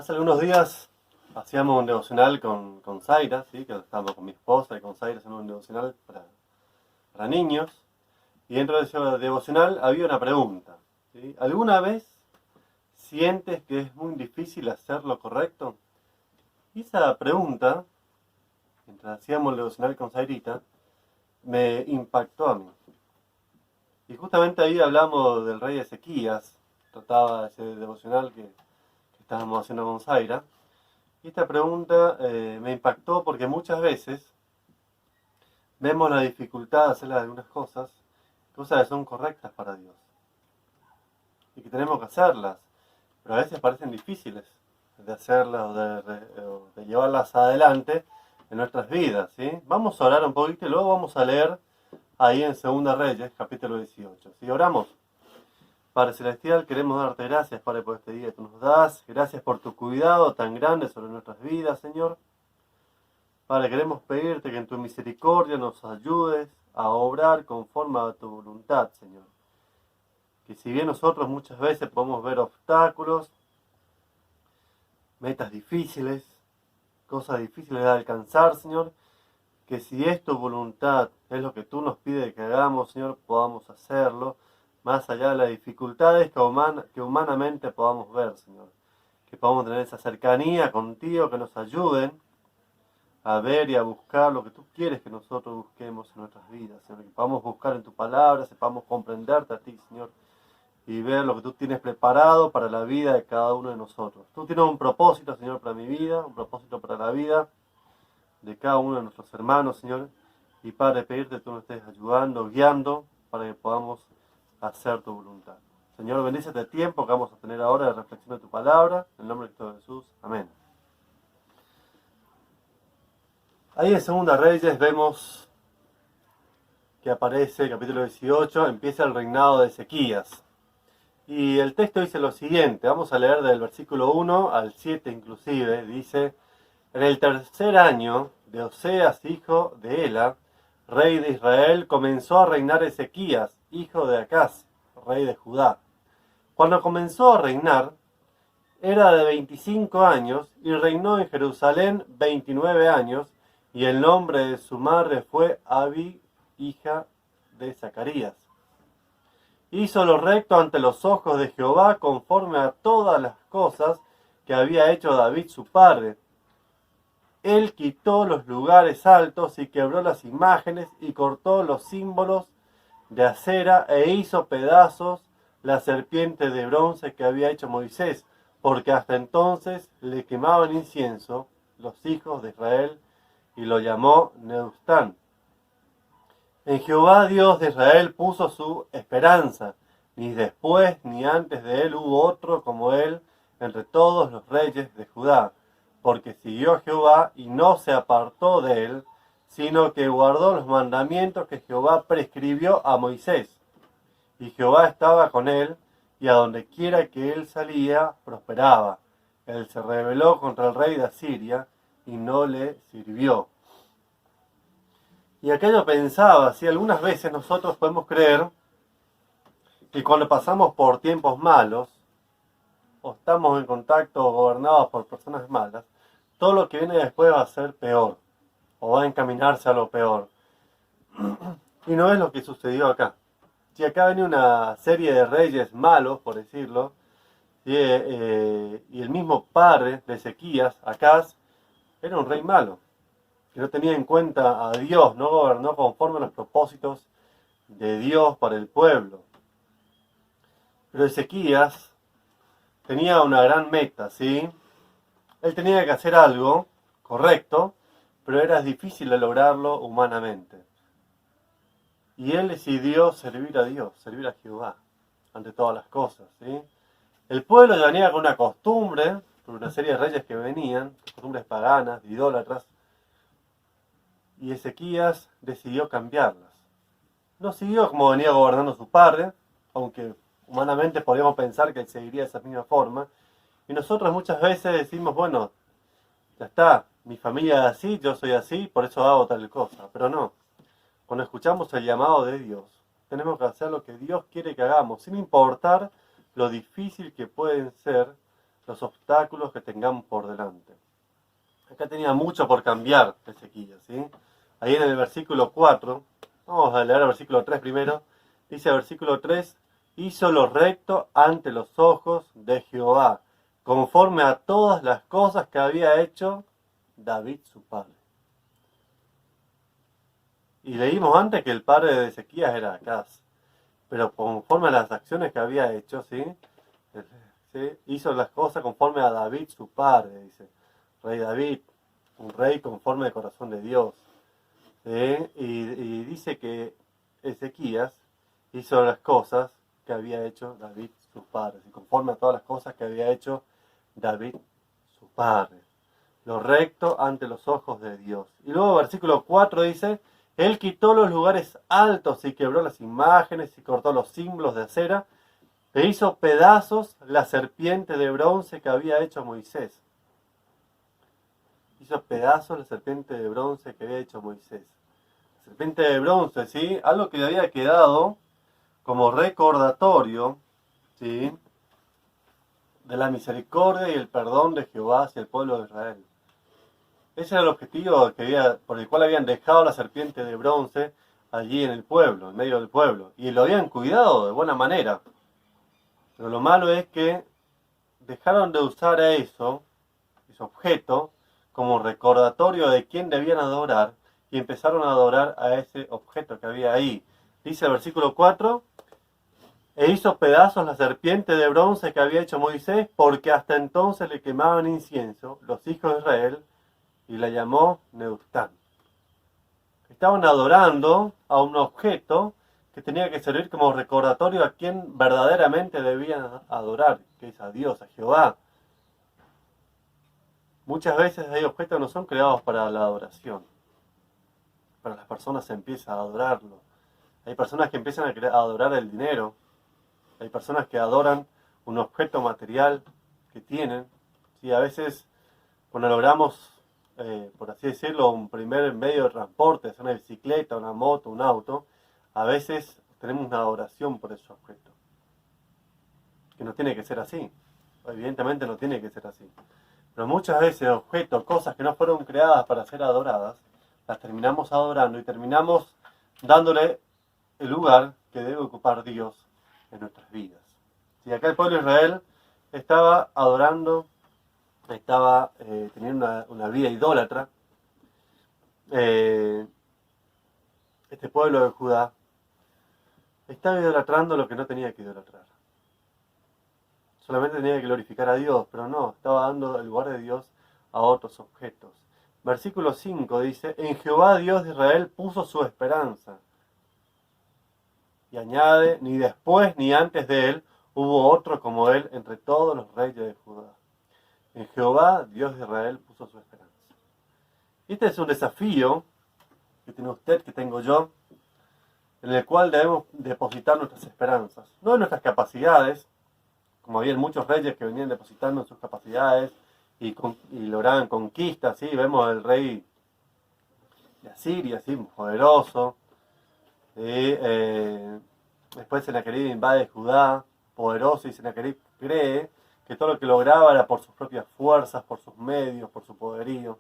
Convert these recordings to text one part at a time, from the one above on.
Hace algunos días hacíamos un devocional con Zaira, ¿sí? Que estábamos con mi esposa y con Zaira haciendo un devocional para niños. Y dentro de ese devocional había una pregunta, ¿sí? ¿Alguna vez sientes que es muy difícil hacer lo correcto? Y esa pregunta, mientras hacíamos el devocional con Zairita, me impactó a mí. Y justamente ahí hablamos del rey Ezequías, trataba ese devocional que estábamos haciendo con Zaira. Y esta pregunta me impactó porque muchas veces vemos la dificultad de hacer algunas cosas que son correctas para Dios y que tenemos que hacerlas, pero a veces parecen difíciles de hacerlas o de llevarlas adelante en nuestras vidas, ¿sí? Vamos a orar un poquito y luego vamos a leer ahí en Segunda Reyes, capítulo 18. ¿Sí? Oramos. Padre Celestial, queremos darte gracias, Padre, por este día que tú nos das. Gracias por tu cuidado tan grande sobre nuestras vidas, Señor. Padre, queremos pedirte que en tu misericordia nos ayudes a obrar conforme a tu voluntad, Señor. Que si bien nosotros muchas veces podemos ver obstáculos, metas difíciles, cosas difíciles de alcanzar, Señor, que si es tu voluntad, es lo que tú nos pides que hagamos, Señor, podamos hacerlo, más allá de las dificultades que humanamente podamos ver, Señor. Que podamos tener esa cercanía contigo, que nos ayuden a ver y a buscar lo que tú quieres que nosotros busquemos en nuestras vidas, Señor. Que podamos buscar en tu palabra, sepamos comprenderte a ti, Señor, y ver lo que tú tienes preparado para la vida de cada uno de nosotros. Tú tienes un propósito, Señor, para mi vida, un propósito para la vida de cada uno de nuestros hermanos, Señor. Y Padre, pedirte que tú nos estés ayudando, guiando, para que podamos hacer tu voluntad. Señor, bendice este tiempo que vamos a tener ahora de reflexión de tu palabra. En el nombre de Cristo Jesús. Amén. Ahí en Segunda Reyes vemos que aparece el capítulo 18, empieza el reinado de Ezequías. Y el texto dice lo siguiente, vamos a leer del versículo 1 al 7 inclusive, dice: en el tercer año de Oseas, hijo de Ela, rey de Israel, comenzó a reinar Ezequías, hijo de Acaz, rey de Judá. Cuando comenzó a reinar, era de 25 años y reinó en Jerusalén 29 años, y el nombre de su madre fue Abi, hija de Zacarías. Hizo lo recto ante los ojos de Jehová conforme a todas las cosas que había hecho David su padre. Él quitó los lugares altos y quebró las imágenes y cortó los símbolos de acera e hizo pedazos la serpiente de bronce que había hecho Moisés, porque hasta entonces le quemaban incienso los hijos de Israel, y lo llamó Neustán. En Jehová Dios de Israel puso su esperanza, ni después ni antes de él hubo otro como él entre todos los reyes de Judá, porque siguió a Jehová y no se apartó de él, sino que guardó los mandamientos que Jehová prescribió a Moisés. Y Jehová estaba con él, y a donde quiera que él salía, prosperaba. Él se rebeló contra el rey de Asiria, y no le sirvió. Y aquello pensaba, si algunas veces nosotros podemos creer que cuando pasamos por tiempos malos, o estamos en contacto o gobernados por personas malas, todo lo que viene después va a ser peor, o va a encaminarse a lo peor. Y no es lo que sucedió acá. Si acá venía una serie de reyes malos, por decirlo, y el mismo padre de Ezequías, Acaz, era un rey malo, que no tenía en cuenta a Dios, no gobernó conforme a los propósitos de Dios para el pueblo. Pero Ezequías tenía una gran meta, ¿sí? Él tenía que hacer algo correcto, pero era difícil de lograrlo humanamente. Y él decidió servir a Dios, servir a Jehová, ante todas las cosas, ¿sí? El pueblo ya venía con una costumbre, por una serie de reyes que venían, costumbres paganas, idólatras, y Ezequías decidió cambiarlas. No siguió como venía gobernando su padre, aunque humanamente podríamos pensar que él seguiría de esa misma forma. Y nosotros muchas veces decimos, bueno, ya está, mi familia es así, yo soy así, por eso hago tal cosa. Pero no, cuando escuchamos el llamado de Dios, tenemos que hacer lo que Dios quiere que hagamos, sin importar lo difícil que pueden ser los obstáculos que tengamos por delante. Acá tenía mucho por cambiar Ezequías, ¿sí? Ahí en el versículo 4, vamos a leer el versículo 3 primero, dice el versículo 3, hizo lo recto ante los ojos de Jehová, conforme a todas las cosas que había hecho David su padre. Y leímos antes que el padre de Ezequías era Acaz, pero conforme a las acciones que había hecho, ¿sí? ¿Sí? Hizo las cosas conforme a David su padre, dice, rey David, un rey conforme al corazón de Dios. ¿Sí? Y dice que Ezequías hizo las cosas que había hecho David su padre, y conforme a todas las cosas que había hecho David su padre. Lo recto ante los ojos de Dios. Y luego versículo 4 dice, él quitó los lugares altos y quebró las imágenes y cortó los símbolos de acera e hizo pedazos la serpiente de bronce que había hecho Moisés. Hizo pedazos la serpiente de bronce que había hecho Moisés. La serpiente de bronce, ¿sí? Algo que le había quedado como recordatorio, ¿sí? De la misericordia y el perdón de Jehová hacia el pueblo de Israel. Ese era el objetivo por el cual habían dejado la serpiente de bronce allí en el pueblo, en medio del pueblo. Y lo habían cuidado de buena manera. Pero lo malo es que dejaron de usar a ese objeto, como recordatorio de quién debían adorar, y empezaron a adorar a ese objeto que había ahí. Dice el versículo 4, e hizo pedazos la serpiente de bronce que había hecho Moisés, porque hasta entonces le quemaban incienso los hijos de Israel, y la llamó Nehuštán. Estaban adorando a un objeto que tenía que servir como recordatorio a quien verdaderamente debían adorar, que es a Dios, a Jehová. Muchas veces hay objetos que no son creados para la adoración, pero las personas empiezan a adorarlo. Hay personas que empiezan a adorar el dinero, hay personas que adoran un objeto material que tienen. ¿Sí? A veces cuando logramos, por así decirlo, un primer medio de transporte, sea una bicicleta, una moto, un auto, a veces tenemos una adoración por ese objeto. Que no tiene que ser así. Evidentemente no tiene que ser así. Pero muchas veces objetos, cosas que no fueron creadas para ser adoradas, las terminamos adorando y terminamos dándole el lugar que debe ocupar Dios en nuestras vidas. Si acá el pueblo de Israel estaba adorando, estaba teniendo una vida idólatra, este pueblo de Judá estaba idolatrando lo que no tenía que idolatrar. Solamente tenía que glorificar a Dios, pero no, estaba dando el lugar de Dios a otros objetos. Versículo 5 dice, en Jehová Dios de Israel puso su esperanza. Y añade, ni después ni antes de él hubo otro como él entre todos los reyes de Judá. En Jehová Dios de Israel puso su esperanza. Este es un desafío que tiene usted, que tengo yo, en el cual debemos depositar nuestras esperanzas. No en nuestras capacidades, como había muchos reyes que venían depositando en sus capacidades y lograban conquistas, ¿sí? Vemos al rey de Asiria, ¿sí? Poderoso. Después Sennacherib invade Judá, poderoso, y Sennacherib cree que todo lo que lograba era por sus propias fuerzas, por sus medios, por su poderío.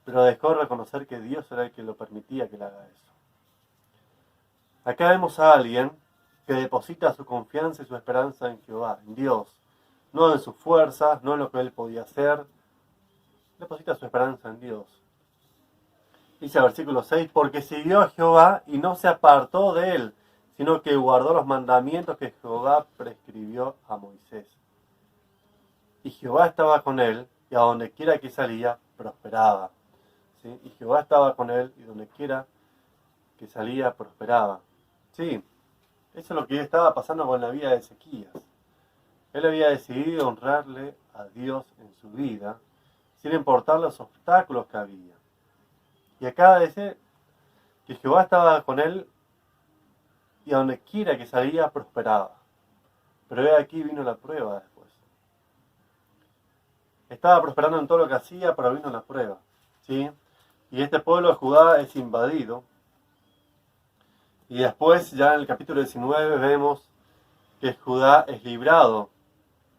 Pero dejó de reconocer que Dios era el que lo permitía que le haga eso. Acá vemos a alguien que deposita su confianza y su esperanza en Jehová, en Dios. No en sus fuerzas, no en lo que él podía hacer. Deposita su esperanza en Dios. Dice el versículo 6, porque siguió a Jehová y no se apartó de él, sino que guardó los mandamientos que Jehová prescribió a Moisés. Y Jehová estaba con él, y a donde quiera que salía, prosperaba. ¿Sí? Y Jehová estaba con él, y donde quiera que salía, prosperaba. Sí, eso es lo que estaba pasando con la vida de Ezequías. Él había decidido honrarle a Dios en su vida, sin importar los obstáculos que había. Y acá dice que Jehová estaba con él y a donde quiera que salía prosperaba. Pero aquí vino la prueba después. Estaba prosperando en todo lo que hacía, pero vino la prueba. ¿Sí? Y este pueblo de Judá es invadido. Y después, ya en el capítulo 19, vemos que Judá es librado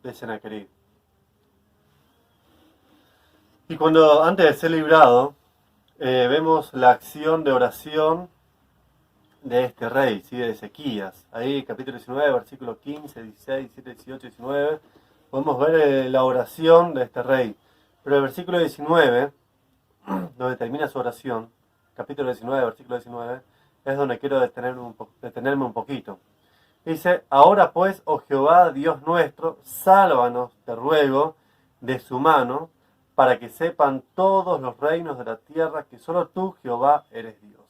de Sennacherib. Y cuando antes de ser librado, vemos la acción de oración de este rey, ¿sí? De Ezequías. Ahí capítulo 19, versículos 15, 16, 17, 18, 19, podemos ver la oración de este rey. Pero el versículo 19, donde termina su oración, capítulo 19, versículo 19, es donde quiero detenerme un poquito. Dice, ahora pues, oh Jehová, Dios nuestro, sálvanos, te ruego, de su mano, para que sepan todos los reinos de la tierra que solo tú, Jehová, eres Dios.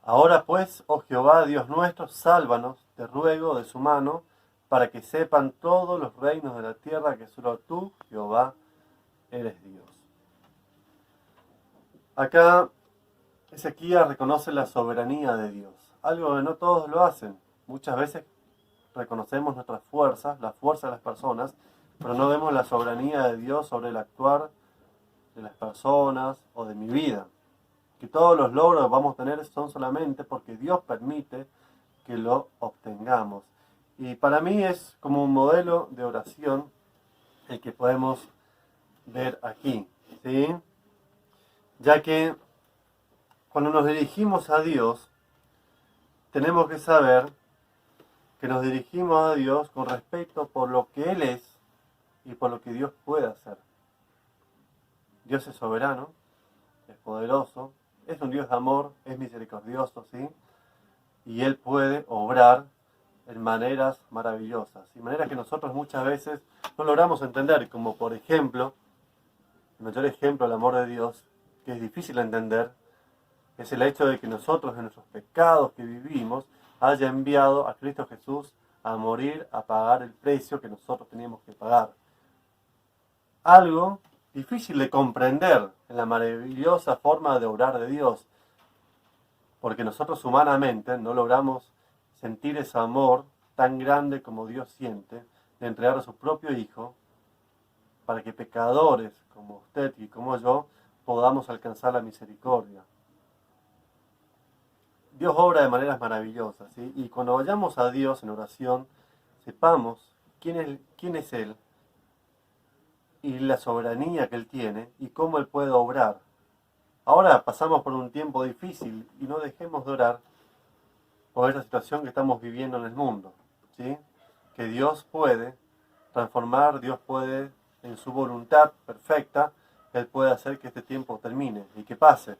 Ahora pues, oh Jehová, Dios nuestro, sálvanos, te ruego, de su mano, para que sepan todos los reinos de la tierra que solo tú, Jehová, eres Dios. Acá Ezequías reconoce la soberanía de Dios, algo que no todos lo hacen. Muchas veces reconocemos nuestras fuerzas, la fuerza de las personas, pero no vemos la soberanía de Dios sobre el actuar de las personas o de mi vida. Que todos los logros que vamos a tener son solamente porque Dios permite que lo obtengamos. Y para mí es como un modelo de oración el que podemos ver aquí, ¿sí? Ya que cuando nos dirigimos a Dios, tenemos que saber que nos dirigimos a Dios con respeto por lo que Él es y por lo que Dios puede hacer. Dios es soberano, es poderoso, es un Dios de amor, es misericordioso, ¿sí? Y Él puede obrar en maneras maravillosas, y maneras que nosotros muchas veces no logramos entender, como por ejemplo, el mayor ejemplo del amor de Dios, que es difícil de entender, es el hecho de que nosotros, en nuestros pecados que vivimos, haya enviado a Cristo Jesús a morir, a pagar el precio que nosotros teníamos que pagar. Algo difícil de comprender en la maravillosa forma de obrar de Dios, porque nosotros humanamente no logramos sentir ese amor tan grande como Dios siente, de entregar a su propio Hijo, para que pecadores como usted y como yo podamos alcanzar la misericordia. Dios obra de maneras maravillosas, ¿sí? Y cuando vayamos a Dios en oración, sepamos quién es Él y la soberanía que Él tiene y cómo Él puede obrar. Ahora pasamos por un tiempo difícil y no dejemos de orar por esta situación que estamos viviendo en el mundo, ¿sí? Que Dios puede transformar, Dios puede, en su voluntad perfecta, Él puede hacer que este tiempo termine y que pase.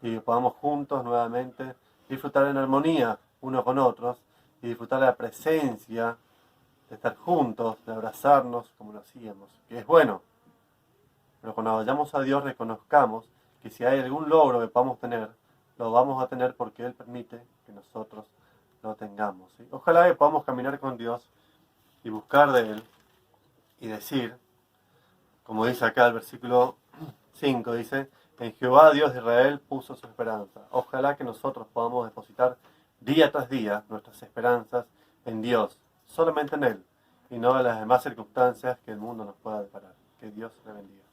Y que podamos juntos nuevamente disfrutar en armonía unos con otros y disfrutar de la presencia, de estar juntos, de abrazarnos como lo hacíamos, que es bueno. Pero cuando vayamos a Dios reconozcamos que si hay algún logro que podamos tener, lo vamos a tener porque Él permite que nosotros lo tengamos, ¿sí? Ojalá que podamos caminar con Dios y buscar de Él y decir, como dice acá el versículo 5, dice, en Jehová Dios de Israel puso su esperanza. Ojalá que nosotros podamos depositar día tras día nuestras esperanzas en Dios, solamente en Él, y no en las demás circunstancias que el mundo nos pueda deparar. Que Dios le bendiga.